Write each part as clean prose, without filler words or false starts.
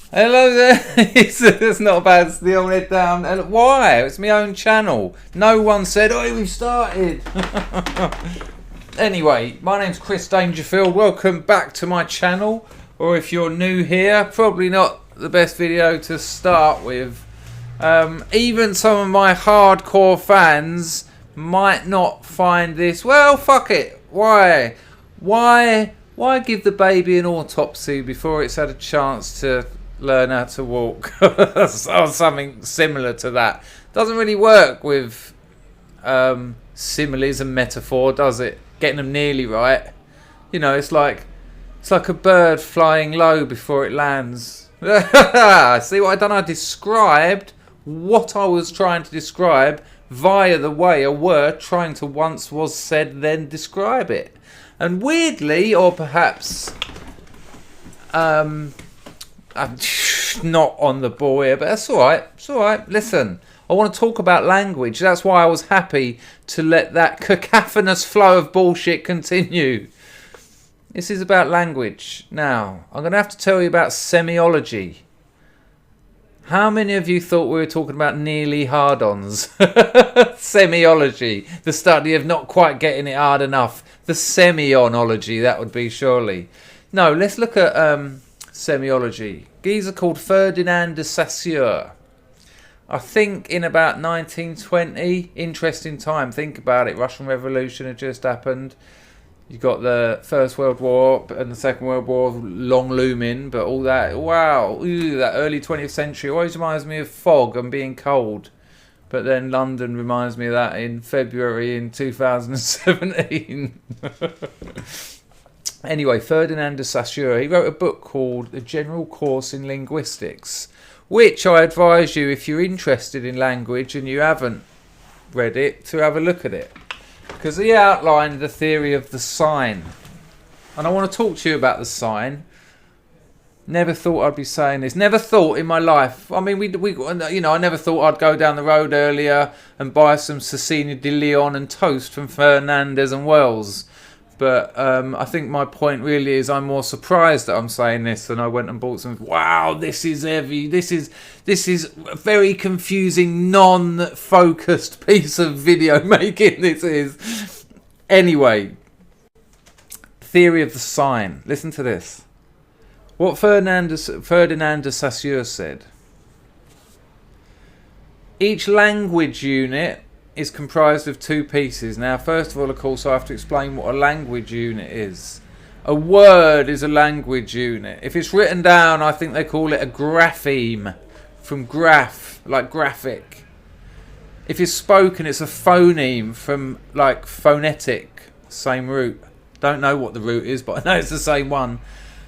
Hello there. It's not bad. It's the old head down. And why? It's my own channel. No one said, "Oh, we've started." Anyway, my name's Chris Dangerfield. Welcome back to my channel. Or if you're new here, probably not the best video to start with. Even some of my hardcore fans might not find this. Well, fuck it. Why? Why give the baby an autopsy before it's had a chance to learn how to walk? Or something similar to that. Doesn't really work with similes and metaphor, does it? Getting them nearly right. You know, it's like a bird flying low before it lands. See what I done? I described what I was trying to describe via the way a word trying to once was said, then describe it. And weirdly, or perhaps I'm not on the ball here, but that's all right. It's all right. Listen, I want to talk about language. That's why I was happy to let that cacophonous flow of bullshit continue. This is about language. Now, I'm going to have to tell you about semiology. How many of you thought we were talking about nearly hard-ons? Semiology, the study of not quite getting it hard enough. The semionology, that would be surely. No, let's look at semiology. Geezer called Ferdinand de Saussure. I think in about 1920, interesting time. Think about it. Russian Revolution had just happened. You got the First World War and the Second World War long looming, but all that, wow, that early 20th century always reminds me of fog and being cold. But then London reminds me of that in February in 2017. Anyway, Ferdinand de Saussure, he wrote a book called A General Course in Linguistics, which I advise you, if you're interested in language and you haven't read it, to have a look at it. Because he outlined the theory of the sign. And I want to talk to you about the sign. Never thought I'd be saying this. Never thought in my life. I mean, I never thought I'd go down the road earlier and buy some Cecina de Leon and toast from Fernandez and Wells. But I think my point really is I'm more surprised that I'm saying this than I went and bought some. Wow, this is heavy. This is a very confusing, non-focused piece of video making. This is. Anyway, theory of the sign. Listen to this. What Ferdinand de Saussure said. Each language unit is comprised of two pieces. Now, first of all, of course, I have to explain what a language unit is. A word is a language unit. If it's written down, I think they call it a grapheme, from graph, like graphic. If it's spoken, it's a phoneme, from like phonetic, same root. Don't know what the root is, but I know it's the same one.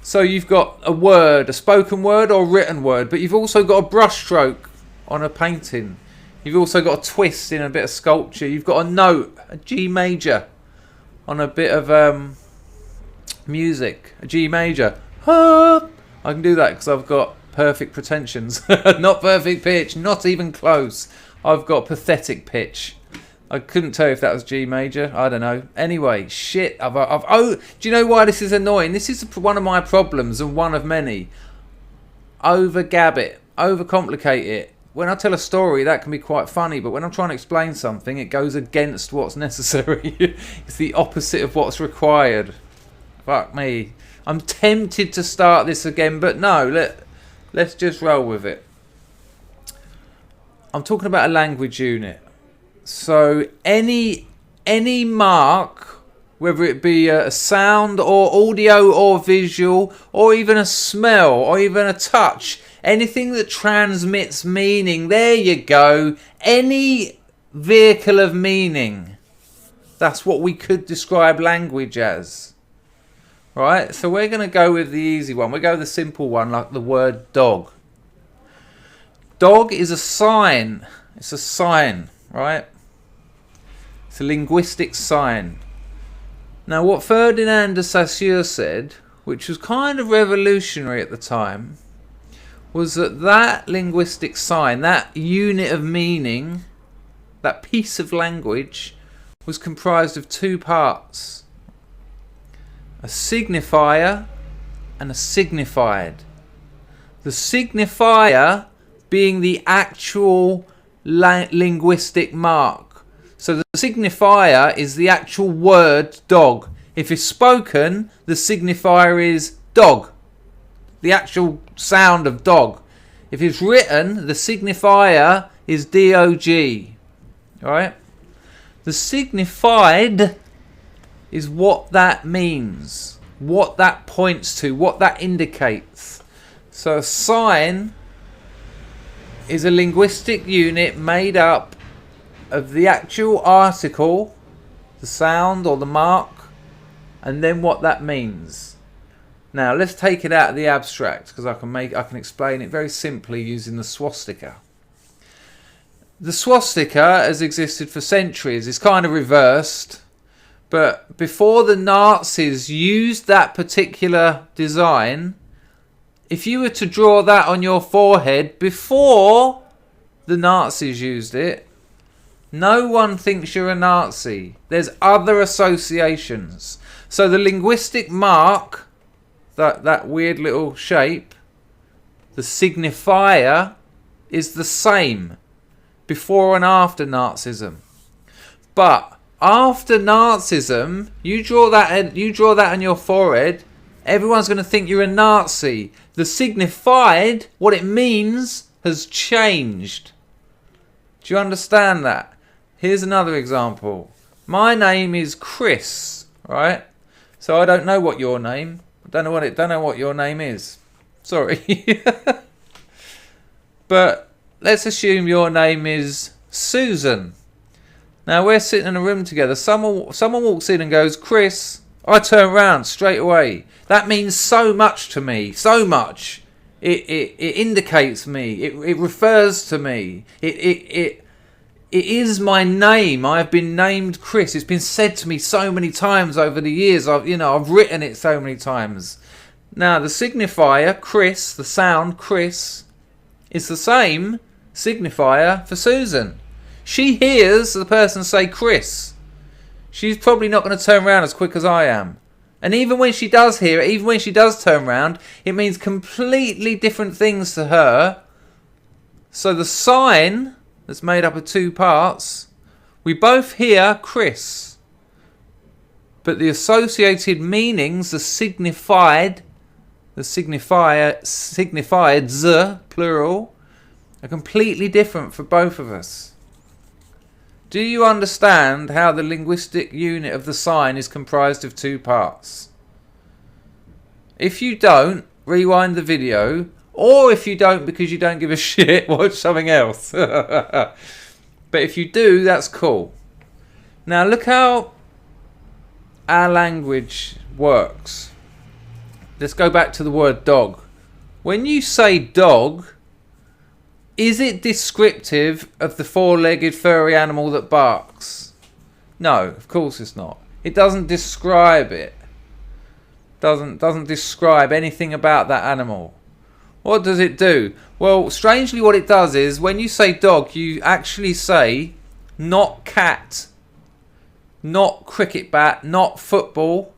So you've got a word, a spoken word or written word, but you've also got a brushstroke on a painting. You've also got a twist in a bit of sculpture. You've got a note, a G major, on a bit of music. A G major. I can do that because I've got perfect pretensions. Not perfect pitch, not even close. I've got pathetic pitch. I couldn't tell you if that was G major. I don't know. Anyway, shit. Do you know why this is annoying? This is one of my problems and one of many. Over-gab it. Over-complicate it. When I tell a story, that can be quite funny, but when I'm trying to explain something, it goes against what's necessary. It's the opposite of what's required. Fuck me. I'm tempted to start this again, but no, let's just roll with it. I'm talking about a language unit. So any mark, whether it be a sound or audio or visual, or even a smell or even a touch, anything that transmits meaning, there you go. Any vehicle of meaning. That's what we could describe language as. Right? So we're going to go with the easy one. We'll go with the simple one, like the word dog. Dog is a sign. It's a sign, right? It's a linguistic sign. Now what Ferdinand de Saussure said, which was kind of revolutionary at the time, was that linguistic sign, that unit of meaning, that piece of language, was comprised of two parts. A signifier and a signified. The signifier being the actual linguistic mark. So the signifier is the actual word dog. If it's spoken, the signifier is dog. The actual sound of dog. If it's written, the signifier is dog. Alright? The signified is what that means. What that points to. What that indicates. So a sign is a linguistic unit made up of the actual article, the sound or the mark, and then what that means. Now let's take it out of the abstract, because I can explain it very simply using the swastika. The swastika has existed for centuries. It's kind of reversed, but before the Nazis used that particular design, if you were to draw that on your forehead before the Nazis used it, no one thinks you're a Nazi. There's other associations. So the linguistic mark, that weird little shape, the signifier, is the same before and after Nazism. But after Nazism, you draw that on your forehead, everyone's going to think you're a Nazi. The signified, what it means, has changed. Do you understand that? Here's another example. My name is Chris, right? So I don't know what your name. Don't know what your name is. Sorry. But let's assume your name is Susan. Now we're sitting in a room together. Someone walks in and goes, Chris. I turn around straight away. That means so much to me. So much. It indicates me. It refers to me. It is my name. I have been named Chris. It's been said to me so many times over the years. I've written it so many times. Now the signifier Chris, the sound Chris, is the same signifier for Susan. She hears the person say Chris. She's probably not going to turn around as quick as I am. And even when she does hear it, even when she does turn around, it means completely different things to her. So the sign that's made up of two parts, we both hear Chris. But the associated meanings, the signified, the signifieds, plural, are completely different for both of us. Do you understand how the linguistic unit of the sign is comprised of two parts? If you don't, rewind the video. Or if you don't because you don't give a shit, watch something else. But if you do, that's cool. Now look how our language works. Let's go back to the word dog. When you say dog, is it descriptive of the four-legged furry animal that barks? No, of course it's not. It doesn't describe it. Doesn't describe anything about that animal. What does it do? Well, strangely what it does is when you say dog, you actually say not cat, not cricket bat, not football,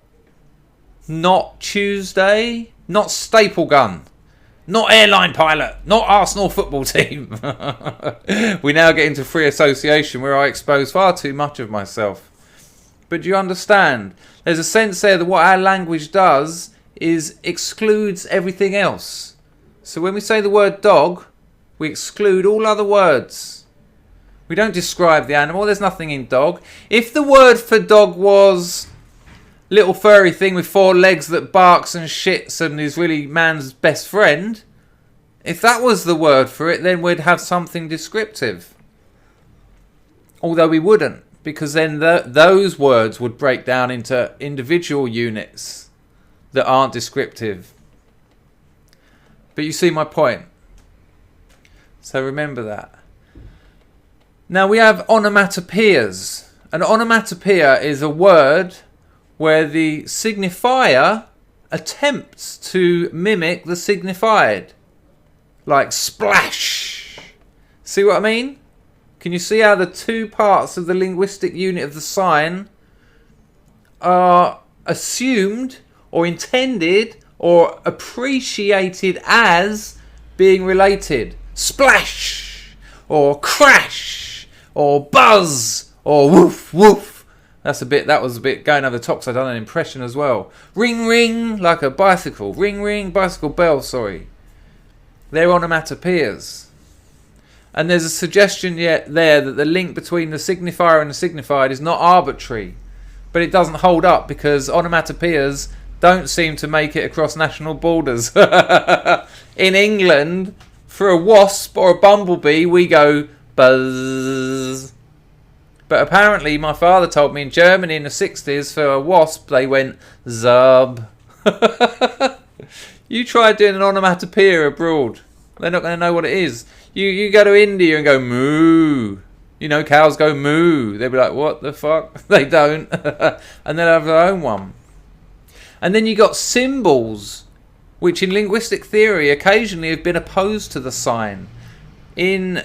not Tuesday, not staple gun. Not airline pilot, not Arsenal football team. We now get into free association where I expose far too much of myself. But do you understand? There's a sense there that what our language does is excludes everything else. So when we say the word dog, we exclude all other words. We don't describe the animal. There's nothing in dog. If the word for dog was little furry thing with four legs that barks and shits and is really man's best friend, if that was the word for it, then we'd have something descriptive. Although we wouldn't, because then those words would break down into individual units that aren't descriptive. But you see my point. So remember that. Now we have onomatopoeias. An onomatopoeia is a word where the signifier attempts to mimic the signified. Like splash. See what I mean? Can you see how the two parts of the linguistic unit of the sign are assumed or intended or appreciated as being related. Splash, or crash, or buzz, or woof woof. That was a bit going over the top, because I've done an impression as well. Ring ring, like a bicycle. Ring ring, bicycle bell, sorry. They're onomatopoeias. And there's a suggestion yet there that the link between the signifier and the signified is not arbitrary. But it doesn't hold up, because onomatopoeias don't seem to make it across national borders. In England, for a wasp or a bumblebee, we go buzz. But apparently, my father told me in Germany in the 60s, for a wasp, they went zub. You try doing an onomatopoeia abroad. They're not going to know what it is. You go to India and go moo. You know, cows go moo. They'll be like, what the fuck? They don't. And they'll have their own one. And then you got symbols, which in linguistic theory occasionally have been opposed to the sign. In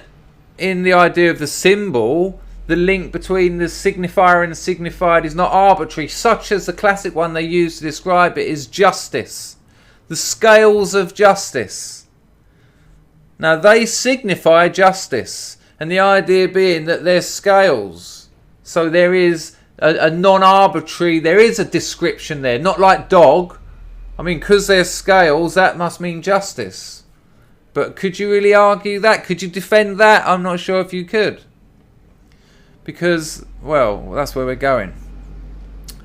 the idea of the symbol, the link between the signifier and the signified is not arbitrary, such as the classic one they use to describe it is justice. The scales of justice. Now, they signify justice, and the idea being that they're scales. So there is a non-arbitrary, there is a description there, not like dog. I mean, because they're scales, that must mean justice. But could you really argue that? Could you defend that? I'm not sure if you could. Because, well, that's where we're going.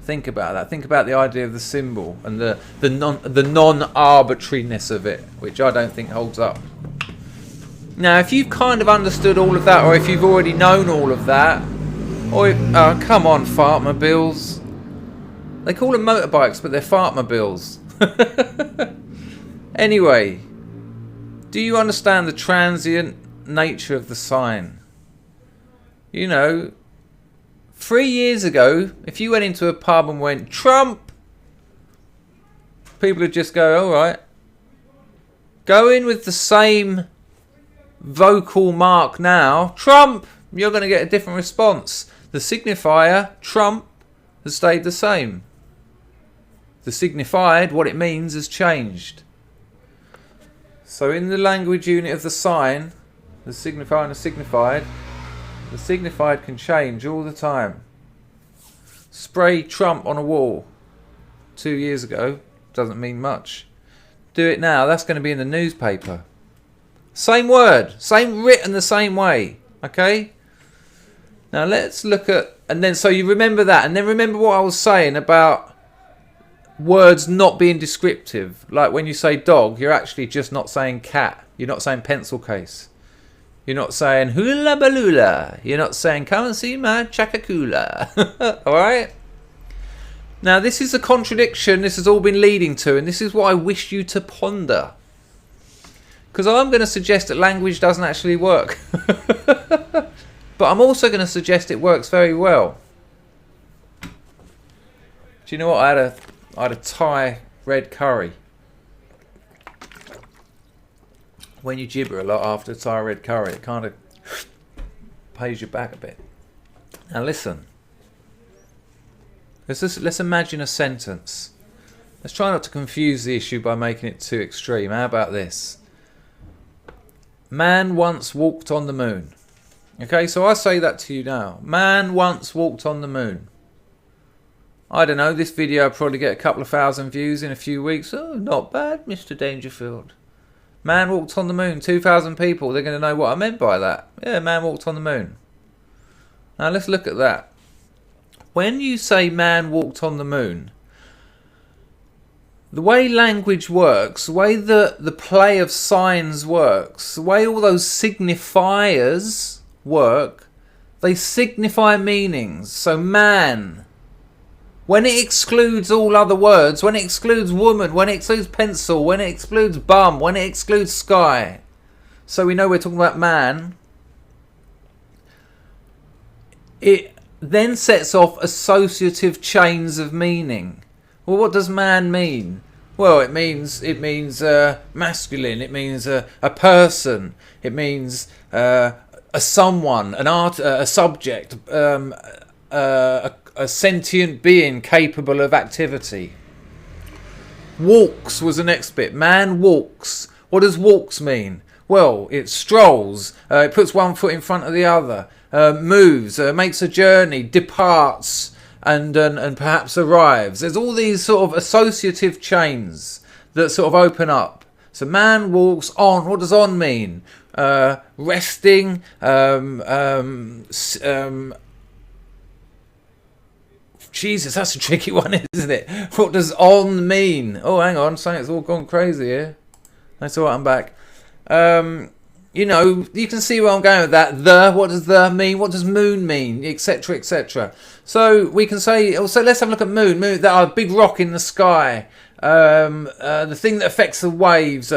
Think about that. Think about the idea of the symbol and the non-arbitrariness of it, which I don't think holds up. Now, if you've kind of understood all of that, or if you've already known all of that, or come on, fartmobiles. They call them motorbikes, but they're fartmobiles. Anyway, do you understand the transient nature of the sign? You know, 3 years ago, if you went into a pub and went, Trump, people would just go, all right. Go in with the same vocal mark now, Trump, you're going to get a different response. The signifier, Trump, has stayed the same. The signified, what it means, has changed. So in the language unit of the sign, the signifier and the signified can change all the time. Spray Trump on a wall 2 years ago, doesn't mean much. Do it now, that's going to be in the newspaper. Same word, same written the same way, okay? Now let's look at, and then so you remember that, and then remember what I was saying about words not being descriptive. Like when you say dog, you're actually just not saying cat. You're not saying pencil case. You're not saying hula balula. You're not saying come and see my chakakula. Alright? Now this is a contradiction this has all been leading to, and this is what I wish you to ponder. Because I'm going to suggest that language doesn't actually work. But I'm also going to suggest it works very well. Do you know what? I had a Thai red curry. When you gibber a lot after Thai red curry, it kind of pays you back a bit. Now listen. Let's imagine a sentence. Let's try not to confuse the issue by making it too extreme. How about this? Man once walked on the moon. Okay, so I say that to you now. Man once walked on the moon. I don't know, this video will probably get a couple of thousand views in a few weeks. Oh, not bad, Mr. Dangerfield. Man walked on the moon, 2,000 people. They're going to know what I meant by that. Yeah, man walked on the moon. Now let's look at that. When you say man walked on the moon, the way language works, the way the play of signs works, the way all those signifiers work, they signify meanings. So man, when it excludes all other words, when it excludes woman, when it excludes pencil, when it excludes bum, when it excludes sky, so we know we're talking about man, it then sets off associative chains of meaning. Well, what does man mean? Well, it means masculine. It means a person. It means a someone, an art, a subject, a sentient being capable of activity. Walks was the next bit. Man walks. What does walks mean? Well, it strolls, it puts one foot in front of the other, moves, makes a journey, departs, and perhaps arrives. There's all these sort of associative chains that sort of open up. So man walks on. What does on mean? Resting, Jesus, that's a tricky one, isn't it? What does on mean? Oh, hang on, something's all gone crazy here. That's all right, I'm back. You know, you can see where I'm going with that. What does the mean? What does moon mean? Etc, etc. So we can say, so let's have a look at moon. That big rock in the sky. The thing that affects the waves.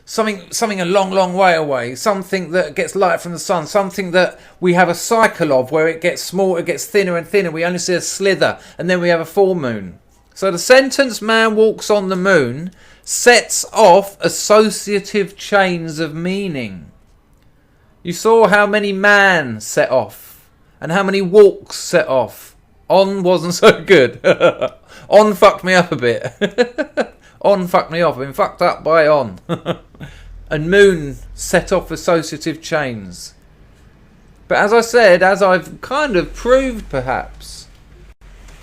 Something a long, long way away. Something that gets light from the sun. Something that we have a cycle of where it gets smaller, it gets thinner and thinner. We only see a slither, and then we have a full moon. So the sentence "man walks on the moon" sets off associative chains of meaning. You saw how many man set off and how many walks set off. On wasn't so good. On fucked me up a bit. On fucked me off. I've been fucked up by on. And moon set off associative chains. But as I said, as I've kind of proved perhaps,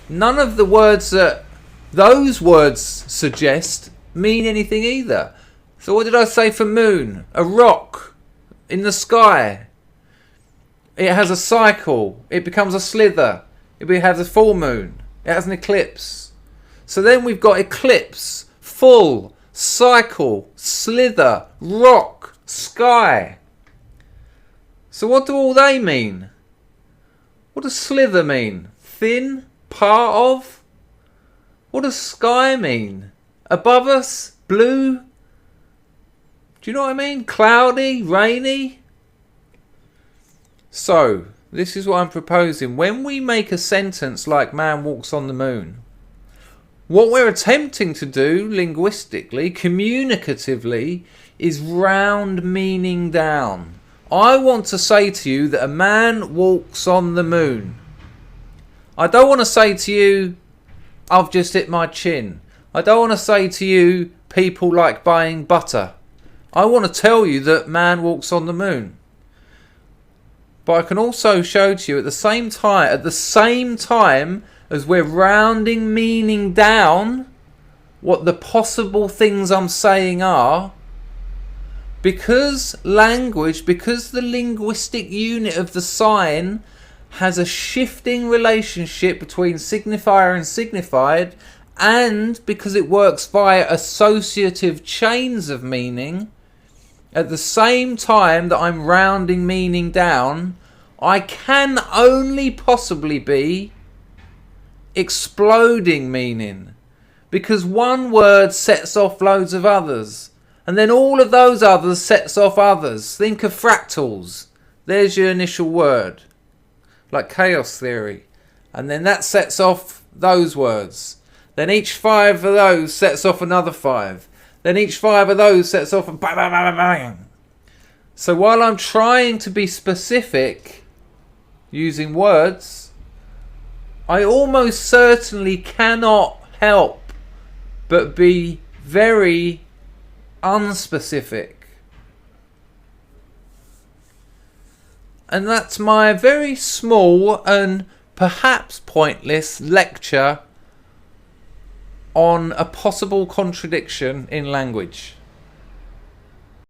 none of the words that those words suggest mean anything either. So what did I say for moon? A rock in the sky. It has a cycle. It becomes a slither. It has a full moon. It has an eclipse. So then we've got eclipse, full, cycle, slither, rock, sky. So what do all they mean? What does slither mean? Thin, part of? What does sky mean? Above us? Blue? Do you know what I mean? Cloudy? Rainy? So, this is what I'm proposing. When we make a sentence like "man walks on the moon," what we're attempting to do linguistically, communicatively, is round meaning down. I want to say to you that a man walks on the moon. I don't want to say to you, I've just hit my chin. I don't want to say to you, people like buying butter. I want to tell you that man walks on the moon. But I can also show to you at the same time as we're rounding meaning down, what the possible things I'm saying are, because language, because the linguistic unit of the sign has a shifting relationship between signifier and signified, and because it works via associative chains of meaning, at the same time that I'm rounding meaning down, I can only possibly be exploding meaning, because one word sets off loads of others, and then all of those others sets off others. Think of fractals. There's your initial word, like chaos theory, and then that sets off those words. Then each 5 of those sets off another 5. Then each 5 of those sets off a bang, bang, bang, bang. So while I'm trying to be specific using words, I almost certainly cannot help but be very unspecific. And that's my very small and perhaps pointless lecture on a possible contradiction in language.